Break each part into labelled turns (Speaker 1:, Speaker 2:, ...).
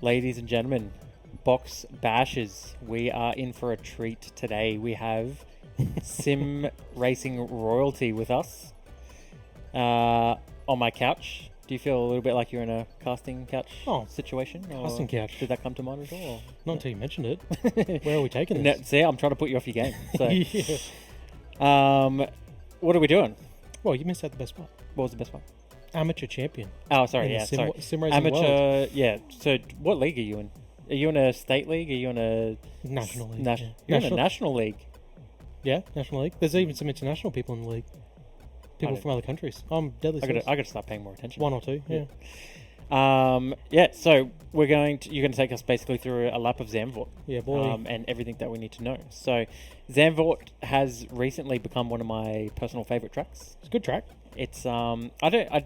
Speaker 1: Ladies and gentlemen, Box Bashers, we are in for a treat today. We have sim racing royalty with us on my couch. Do you feel a little bit like you're in a casting couch situation?
Speaker 2: Casting couch.
Speaker 1: Did that come to mind at all? Or?
Speaker 2: Not until you mentioned it. Where are we taking this?
Speaker 1: See, I'm trying to put you off your game. So.
Speaker 2: Yeah.
Speaker 1: What are we doing?
Speaker 2: Well, you missed out the best part.
Speaker 1: What was the best one?
Speaker 2: Amateur champion.
Speaker 1: Oh, sorry,
Speaker 2: in
Speaker 1: yeah,
Speaker 2: sim,
Speaker 1: sorry.
Speaker 2: Sim racing
Speaker 1: Amateur,
Speaker 2: world.
Speaker 1: yeah. So, what league are you in? Are you in a state league? Are you in a
Speaker 2: National league.
Speaker 1: You're in a national league.
Speaker 2: Yeah, national league. There's even some international people in the league. People from other countries. I'm deadly serious.
Speaker 1: I got to start paying more attention.
Speaker 2: One or two, yeah.
Speaker 1: So you're going to take us basically through a lap of Zandvoort.
Speaker 2: Yeah, boy.
Speaker 1: And everything that we need to know. So Zandvoort has recently become one of my personal favorite tracks.
Speaker 2: It's a good track.
Speaker 1: It's I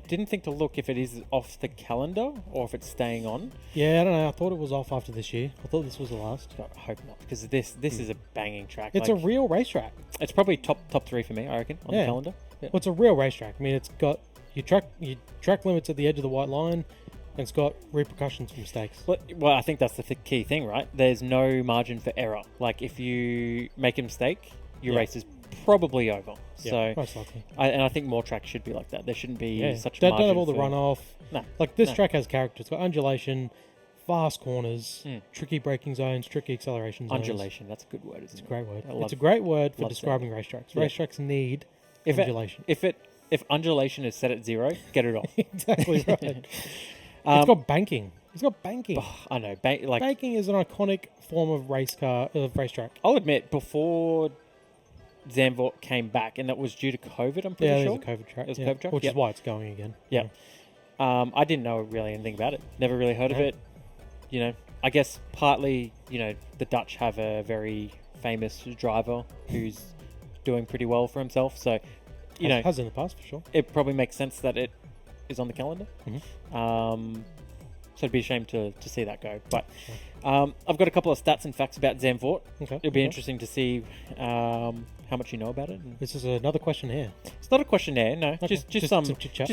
Speaker 1: didn't think to look if it is off the calendar or if it's staying on.
Speaker 2: Yeah, I don't know. I thought it was off after this year. I thought this was the last.
Speaker 1: I hope not, because this is a banging track.
Speaker 2: It's a real racetrack.
Speaker 1: It's probably top three for me, I reckon, on the calendar. Yeah.
Speaker 2: Well, it's a real racetrack. I mean, it's got your track limits at the edge of the white line, and it's got repercussions for mistakes.
Speaker 1: Well, I think that's the key thing, right? There's no margin for error. Like, if you make a mistake, your race is probably over. So,
Speaker 2: most likely.
Speaker 1: I think more tracks should be like that. There shouldn't be such a
Speaker 2: margin.
Speaker 1: margin
Speaker 2: Don't have all the runoff.
Speaker 1: No.
Speaker 2: Like, this track has character. It's got undulation, fast corners, tricky braking zones, tricky acceleration zones.
Speaker 1: Undulation, that's a good word, isn't it?
Speaker 2: It's a great word. It's a great word for describing racetracks.
Speaker 1: Yeah.
Speaker 2: Racetracks need undulation.
Speaker 1: If undulation is set at 0, get it off.
Speaker 2: Exactly right. It's got banking. It's got banking.
Speaker 1: I know.
Speaker 2: Banking is an iconic form of racetrack.
Speaker 1: I'll admit, before Zandvoort came back, and that was due to COVID, I'm pretty sure.
Speaker 2: It was a COVID track.
Speaker 1: It was a COVID track?
Speaker 2: Which is why it's going again.
Speaker 1: Yeah. I didn't know really anything about it. Never really heard of it. You know, I guess partly, the Dutch have a very famous driver who's doing pretty well for himself. So,
Speaker 2: has in the past for sure.
Speaker 1: It probably makes sense that it is on the calendar.
Speaker 2: Mm-hmm.
Speaker 1: So it'd be a shame to see that go. But I've got a couple of stats and facts about Zandvoort.
Speaker 2: Okay.
Speaker 1: It'll be interesting to see how much you know about it.
Speaker 2: This is another questionnaire.
Speaker 1: It's not a questionnaire, no.
Speaker 2: Okay.
Speaker 1: Just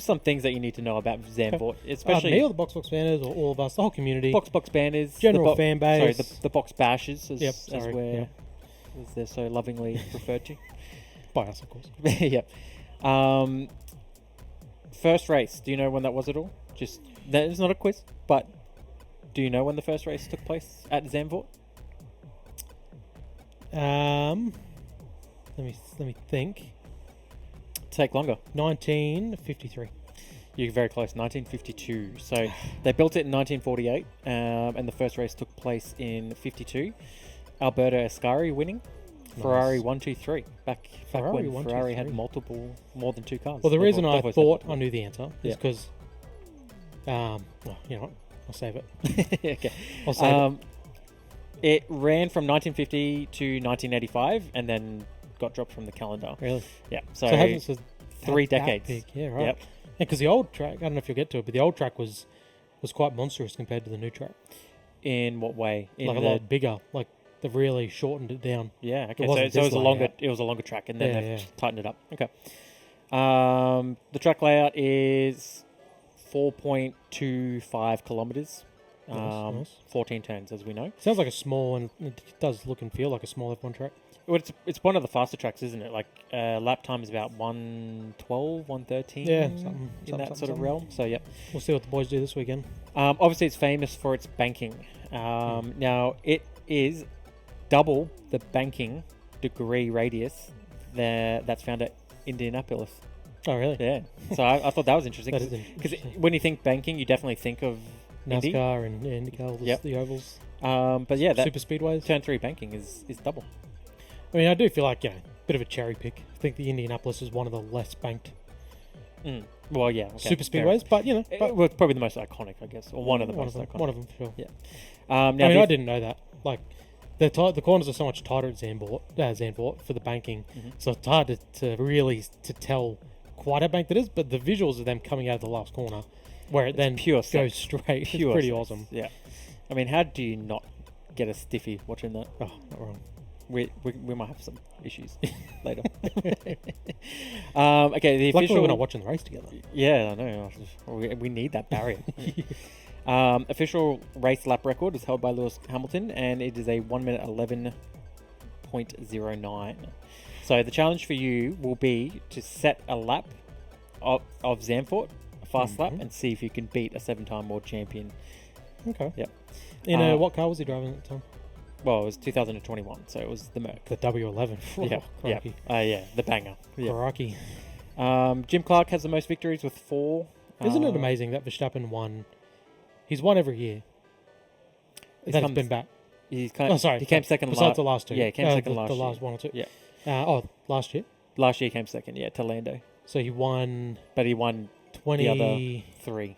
Speaker 1: some things that you need to know about Zandvoort, especially
Speaker 2: me or the Box Box Banners or all of us, the whole community.
Speaker 1: Box Box Banners,
Speaker 2: general fan base.
Speaker 1: Sorry, the Box Bashers, as they're so lovingly referred to
Speaker 2: by us, of course.
Speaker 1: Yeah. First race. Do you know when that was at all? That is not a quiz, but do you know when the first race took place at Zandvoort?
Speaker 2: Let me think.
Speaker 1: Take longer.
Speaker 2: 1953.
Speaker 1: You're very close. 1952. So they built it in 1948, and the first race took place in 52. Alberto Ascari winning.
Speaker 2: Nice.
Speaker 1: Ferrari 123. Back when Ferrari had more than 2 cars.
Speaker 2: Well, the reason I thought I knew the answer is because, well, you know what? I'll save it.
Speaker 1: Okay.
Speaker 2: I'll save it.
Speaker 1: It ran from 1950 to 1985, and then got dropped from the calendar.
Speaker 2: Really?
Speaker 1: Yeah. So
Speaker 2: it's
Speaker 1: 3 decades.
Speaker 2: Big. Yeah, right.
Speaker 1: Yep.
Speaker 2: Because the old track, I don't know if you'll get to it, but the old track was quite monstrous compared to the new track.
Speaker 1: In what way?
Speaker 2: A lot bigger. Like, they've really shortened it down.
Speaker 1: Yeah. Okay. So it was a longer track, and then they've tightened it up. Okay. The track layout is 4.25 kilometers.
Speaker 2: Nice.
Speaker 1: 14 turns, as we know.
Speaker 2: Sounds like a small, and it does look and feel like a small F1 track.
Speaker 1: Well, it's one of the faster tracks, isn't it? Like, lap time is about 112, 113.
Speaker 2: Yeah,
Speaker 1: in that sort of realm. So, yeah.
Speaker 2: We'll see what the boys do this weekend.
Speaker 1: Obviously, it's famous for its banking. Now, it is double the banking degree radius that's found at Indianapolis.
Speaker 2: Oh, really?
Speaker 1: Yeah. So I thought that was interesting.
Speaker 2: That is interesting.
Speaker 1: Because when you think banking, you definitely think of
Speaker 2: NASCAR and IndyCar, the ovals.
Speaker 1: But yeah, that
Speaker 2: super speedways.
Speaker 1: Turn 3 banking is double.
Speaker 2: I mean, I do feel like, bit of a cherry pick. I think the Indianapolis is one of the less banked.
Speaker 1: Well, yeah. Okay.
Speaker 2: Super speedways, but
Speaker 1: well, it's probably the most iconic, I guess, or one of the most iconic.
Speaker 2: One of them, for sure.
Speaker 1: Yeah.
Speaker 2: I didn't know that. Like, the corners are so much tighter at Zandvoort for the banking, so it's hard to really tell quite how banked it is. But the visuals of them coming out of the last corner, where it then goes straight, it's pretty awesome.
Speaker 1: Yeah. I mean, how do you not get a stiffy watching that?
Speaker 2: Oh, not wrong.
Speaker 1: We might have some issues later. Okay, the official.
Speaker 2: Luckily we're not watching the race together.
Speaker 1: Yeah, I know. We need that barrier. Official race lap record is held by Lewis Hamilton, and it is a 1 minute 11.09. So the challenge for you will be to set a lap of Zandvoort, a fast lap, and see if you can beat a 7-time world champion.
Speaker 2: Okay.
Speaker 1: Yep.
Speaker 2: What car was he driving at the time?
Speaker 1: Well, it was 2021, so it was the Merc.
Speaker 2: The W11.
Speaker 1: Yeah, the banger. Yeah.
Speaker 2: Crikey.
Speaker 1: Jim Clark has the most victories with 4.
Speaker 2: Isn't it amazing that Verstappen won? He's won every year. That has been back.
Speaker 1: He came second
Speaker 2: besides the last two.
Speaker 1: Yeah, he came second last year.
Speaker 2: The last one or two.
Speaker 1: Yeah.
Speaker 2: Last year?
Speaker 1: Last year he came second, to Lando.
Speaker 2: So he won...
Speaker 1: But he won
Speaker 2: 20...
Speaker 1: the other 3.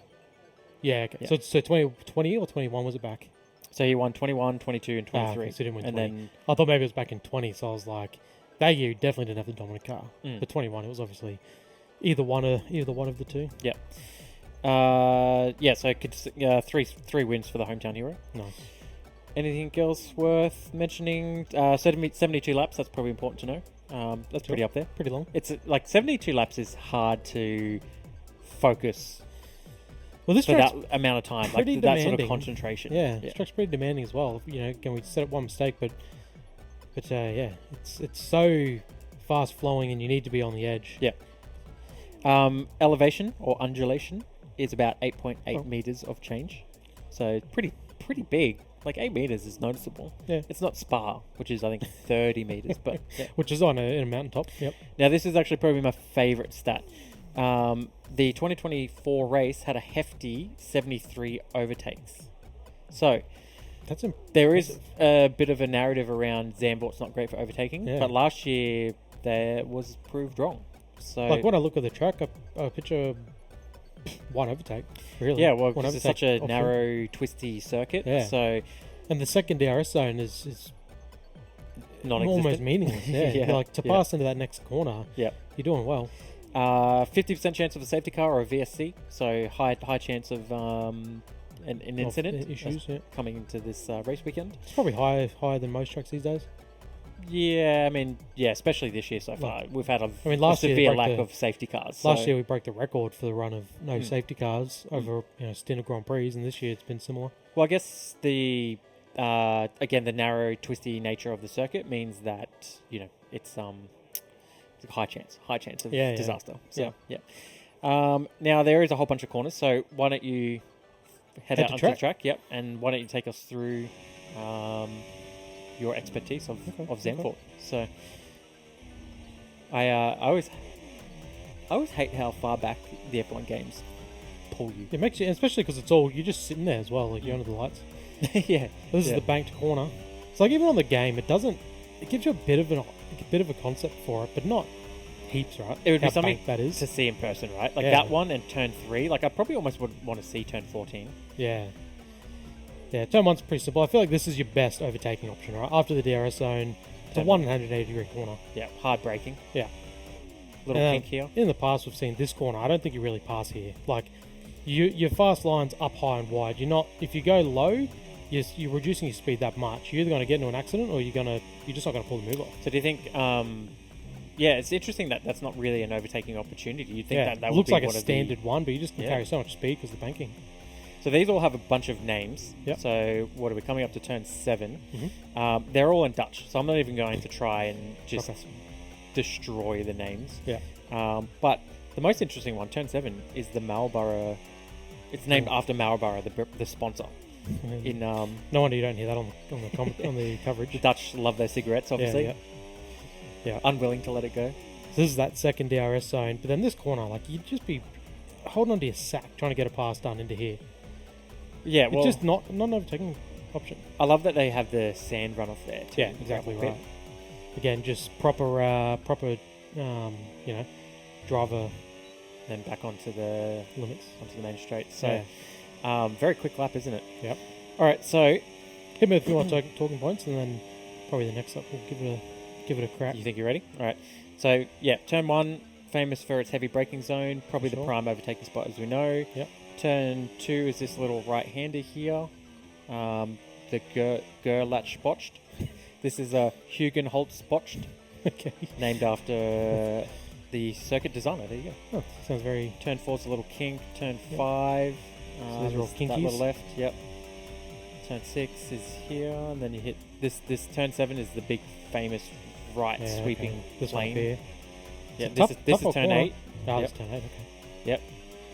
Speaker 2: Yeah, okay.
Speaker 1: Yeah.
Speaker 2: So 20 or 21 was it back?
Speaker 1: So he won 21, 22, and 23.
Speaker 2: So he didn't win
Speaker 1: and
Speaker 2: 20.
Speaker 1: Then,
Speaker 2: I thought maybe it was back in 20, so I was like... That year he definitely didn't have the dominant car.
Speaker 1: Mm.
Speaker 2: But 21, it was obviously either one of the two.
Speaker 1: Yeah. So three wins for the hometown hero.
Speaker 2: Nice.
Speaker 1: Anything else worth mentioning? 72 laps, that's probably important to know. That's pretty up there.
Speaker 2: Pretty long.
Speaker 1: It's like 72 laps is hard to focus
Speaker 2: for
Speaker 1: that amount of time. Like that sort of concentration.
Speaker 2: Yeah, this track's pretty demanding as well. Again, we set up one mistake, but it's so fast flowing and you need to be on the edge.
Speaker 1: Yeah. Elevation or undulation is about 8.8 meters of change. So pretty big. Like 8 meters is noticeable.
Speaker 2: Yeah.
Speaker 1: It's not Spa, which is I think 30 meters, but yeah.
Speaker 2: Which is on a mountaintop. Yep.
Speaker 1: Now this is actually probably my favorite stat. The 2024 race had a hefty 73 overtakes. So there is a bit of a narrative around Zandvoort's not great for overtaking, but last year there was proved wrong. So
Speaker 2: like when I look at the track, I picture one overtake. Really?
Speaker 1: Yeah, well, because it's such a narrow, twisty circuit.
Speaker 2: Yeah.
Speaker 1: So,
Speaker 2: and the second DRS zone is
Speaker 1: non-existent.
Speaker 2: Almost meaningless. Yeah. Like to pass into that next corner.
Speaker 1: Yeah.
Speaker 2: You're doing well.
Speaker 1: 50% chance of a safety car or a VSC. So high chance of an incident
Speaker 2: issues
Speaker 1: coming into this race weekend.
Speaker 2: It's probably higher than most tracks these days.
Speaker 1: Yeah, I mean, especially this year so far. We've had a
Speaker 2: last
Speaker 1: severe lack of safety cars.
Speaker 2: Last year we broke the record for the run of no safety cars over a stint of Grand Prix, and this year it's been similar.
Speaker 1: Well, I guess the narrow, twisty nature of the circuit means that it's a high chance of disaster. So now there is a whole bunch of corners. So why don't you head out onto the track? Yep, and why don't you take us through your expertise of Zandvoort. Okay. So I always hate how far back the F1 games pull you.
Speaker 2: It makes you, especially because you're just sitting there as well, like you're under the lights.
Speaker 1: Yeah.
Speaker 2: This is the banked corner. It's like even on the game, it gives you a bit of a concept for it, but not heaps, right?
Speaker 1: It would be something
Speaker 2: that is
Speaker 1: to see in person, right? Like that one and turn 3. Like I probably almost would want to see turn 14.
Speaker 2: Yeah. Yeah, turn 1's pretty simple. I feel like this is your best overtaking option, right? After the DRS zone, it's a 180-degree corner.
Speaker 1: Yeah, hard braking.
Speaker 2: Yeah.
Speaker 1: Little kink here.
Speaker 2: In the past, we've seen this corner. I don't think you really pass here. Like, your fast line's up high and wide. You're not... If you go low, you're reducing your speed that much. You're either going to get into an accident or you're just not going to pull the move off.
Speaker 1: So do you think... it's interesting that that's not really an overtaking opportunity. You'd think that would
Speaker 2: looks
Speaker 1: be
Speaker 2: like a standard one, but you just can carry so much speed because of the banking.
Speaker 1: So these all have a bunch of names.
Speaker 2: Yep.
Speaker 1: So what are we coming up to turn 7?
Speaker 2: Mm-hmm.
Speaker 1: They're all in Dutch, so I'm not even going to try and just destroy the names.
Speaker 2: Yeah.
Speaker 1: But the most interesting one, turn 7, is the Marlboro. It's named after Marlboro, the sponsor. In
Speaker 2: no wonder you don't hear that on the coverage.
Speaker 1: The Dutch love their cigarettes, obviously.
Speaker 2: Yeah.
Speaker 1: Unwilling to let it go.
Speaker 2: So this is that second DRS zone, but then this corner, like you'd just be holding onto your sack trying to get a pass done into here.
Speaker 1: Yeah, well,
Speaker 2: it's just not an overtaking option.
Speaker 1: I love that they have the sand runoff there too.
Speaker 2: Yeah, exactly right. Again, just proper, driver.
Speaker 1: Then back onto the
Speaker 2: limits,
Speaker 1: onto the main straight. So, very quick lap, isn't it?
Speaker 2: Yep.
Speaker 1: All right, so
Speaker 2: hit me with a few more talking points, and then probably the next lap we'll give it a crack.
Speaker 1: You think you're ready? All right. So turn 1, famous for its heavy braking zone, probably the prime overtaking spot as we know.
Speaker 2: Yep.
Speaker 1: Turn 2 is this little right-hander here, the Gerlach Botched. This is a Hugenholtz Botched, named after the circuit designer. There you go.
Speaker 2: Oh, sounds very...
Speaker 1: Turn 4 is a little kink. Turn 5,
Speaker 2: So these are all
Speaker 1: that
Speaker 2: kinkies.
Speaker 1: little left. Yep. Turn 6 is here, and then you hit this. This turn 7 is the big famous right sweeping
Speaker 2: This one
Speaker 1: plane.
Speaker 2: here.
Speaker 1: Yeah,
Speaker 2: It's a
Speaker 1: this is
Speaker 2: tough
Speaker 1: turn
Speaker 2: corner.
Speaker 1: 8.
Speaker 2: Oh,
Speaker 1: Yep.
Speaker 2: it's turn 8, okay.
Speaker 1: Yep.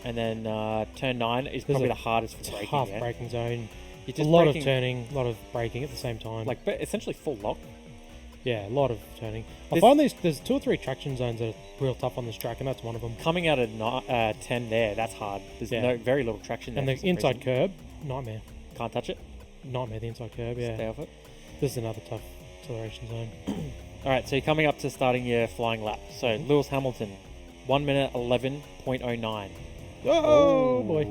Speaker 1: And then turn 9 is
Speaker 2: There's
Speaker 1: probably
Speaker 2: a
Speaker 1: the hardest for braking.
Speaker 2: Tough
Speaker 1: Yeah?
Speaker 2: braking zone.
Speaker 1: You're
Speaker 2: A
Speaker 1: just
Speaker 2: lot
Speaker 1: braking,
Speaker 2: of turning, a lot of braking at the same time.
Speaker 1: like, but essentially full lock.
Speaker 2: Yeah, a lot of turning. I
Speaker 1: This-
Speaker 2: find there's 2 or 3 traction zones that are real tough on this track, and that's one of them.
Speaker 1: Coming out of 10 there, that's hard. There's
Speaker 2: Yeah.
Speaker 1: very little traction there.
Speaker 2: And the
Speaker 1: for some
Speaker 2: inside
Speaker 1: reason.
Speaker 2: curb, nightmare.
Speaker 1: Can't touch it.
Speaker 2: Nightmare, the inside curb, yeah.
Speaker 1: Stay off it.
Speaker 2: This is another tough acceleration zone.
Speaker 1: All right, so you're coming up to starting your flying lap. So Lewis Hamilton, 1 minute 11.09.
Speaker 2: Oh, boy.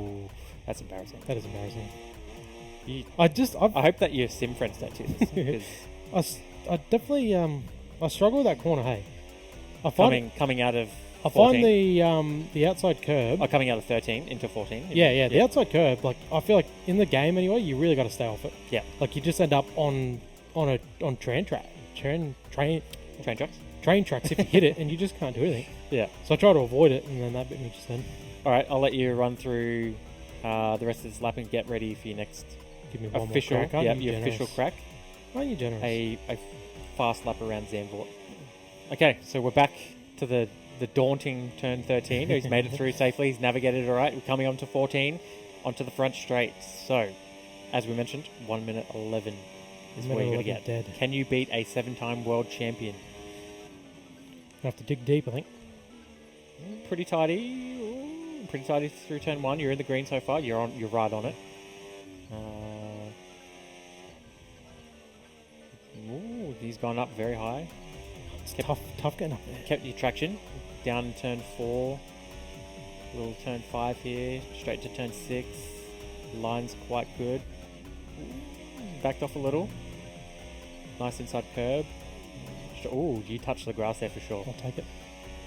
Speaker 1: That's embarrassing.
Speaker 2: That is embarrassing.
Speaker 1: You-
Speaker 2: I
Speaker 1: hope that your sim friends don't do this. 'cause
Speaker 2: I definitely I struggle with that corner. Hey, I find
Speaker 1: coming out of
Speaker 2: I
Speaker 1: 14,
Speaker 2: find the outside curb.
Speaker 1: coming out of 13 into 14.
Speaker 2: Yeah, the outside curb. Like I feel like in the game anyway, you really got to stay off it.
Speaker 1: Yeah.
Speaker 2: Like you just end up on train tracks if you hit it, and you just can't do anything.
Speaker 1: Yeah.
Speaker 2: So I try to avoid it, and then that bit me just then.
Speaker 1: All right, I'll let you run through the rest of this lap and get ready for your next
Speaker 2: Give me one
Speaker 1: official,
Speaker 2: more crack. Aren't you
Speaker 1: your
Speaker 2: generous?
Speaker 1: official crack.
Speaker 2: Aren't you generous?
Speaker 1: A fast lap around Zandvoort. Okay, so we're back to the daunting turn 13. He's made it through safely. He's navigated all right. We're coming on to 14, onto the front straight. So, as we mentioned, 1 minute 11 is where you're going to get.
Speaker 2: Dead.
Speaker 1: Can you beat a 7-time world champion?
Speaker 2: I have to dig deep, I think.
Speaker 1: Pretty tidy. Ooh, pretty tidy through turn 1. You're in the green so far. You're right on it. Ooh, he's gone up very high.
Speaker 2: It's tough getting up there.
Speaker 1: Kept your traction. Down turn 4. Little turn 5 here. Straight to turn 6. Line's quite good. Backed off a little. Nice inside curb. Oh, you touched the grass there for sure.
Speaker 2: I'll take it.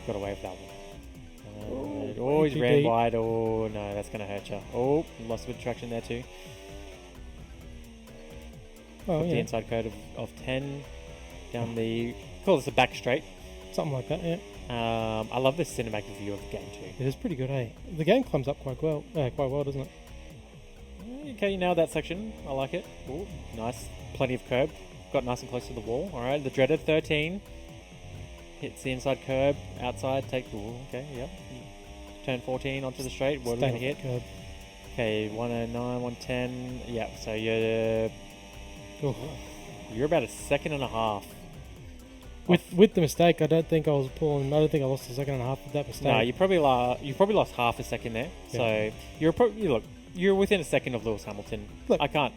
Speaker 1: Got away with that one. He's
Speaker 2: too
Speaker 1: ran
Speaker 2: deep.
Speaker 1: wide. Oh, no, that's going to hurt you. Oh, lost a bit of traction there too.
Speaker 2: Oh,
Speaker 1: Got the
Speaker 2: yeah.
Speaker 1: inside curve of 10. Down the... Call this a back straight.
Speaker 2: Something like that, yeah.
Speaker 1: I love this cinematic view of the game too.
Speaker 2: It is pretty good, eh? The game climbs up quite well, doesn't it?
Speaker 1: Okay, you nailed that section. I like it. Ooh, nice. Plenty of curb. Got nice and close to the wall. All right, the dreaded 13. Hits the inside curb. Outside, take... Ooh, okay, yep. Turn 14 onto the straight. What are we going to hit?
Speaker 2: Curb.
Speaker 1: Okay, 109, 110. Yeah, so you're about a second and a half.
Speaker 2: With the mistake, I don't think I lost a second and a half with that mistake.
Speaker 1: No, you probably lost half a second there.
Speaker 2: Yeah.
Speaker 1: So you're within a second of Lewis Hamilton.
Speaker 2: Look.
Speaker 1: I can't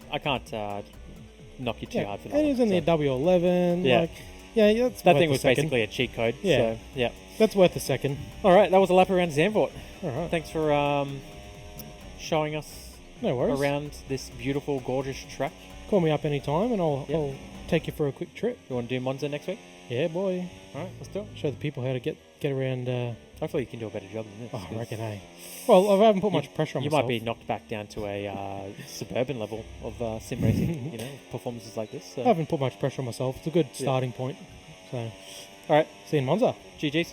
Speaker 1: knock you too hard for that.
Speaker 2: And he was in the W11.
Speaker 1: Yeah.
Speaker 2: That's
Speaker 1: That
Speaker 2: worth
Speaker 1: thing
Speaker 2: a
Speaker 1: was
Speaker 2: second.
Speaker 1: basically a cheat code.
Speaker 2: Yeah.
Speaker 1: So, yeah.
Speaker 2: That's worth a second.
Speaker 1: All right, that was a lap around Zandvoort.
Speaker 2: All right.
Speaker 1: Thanks for showing us
Speaker 2: No worries.
Speaker 1: around this beautiful, gorgeous track.
Speaker 2: Call me up anytime, and I'll take you for a quick trip.
Speaker 1: You want to do Monza next week?
Speaker 2: Yeah, boy.
Speaker 1: All right, let's do it.
Speaker 2: Show the people how to get around.
Speaker 1: Hopefully, you can do a better job than this.
Speaker 2: I reckon, hey. Well, I haven't put much pressure on
Speaker 1: You
Speaker 2: myself.
Speaker 1: might be knocked back down to a suburban level of sim racing. Performances like this. So.
Speaker 2: I haven't put much pressure on myself. It's a good starting point. So,
Speaker 1: All right,
Speaker 2: see you in Monza.
Speaker 1: GG's.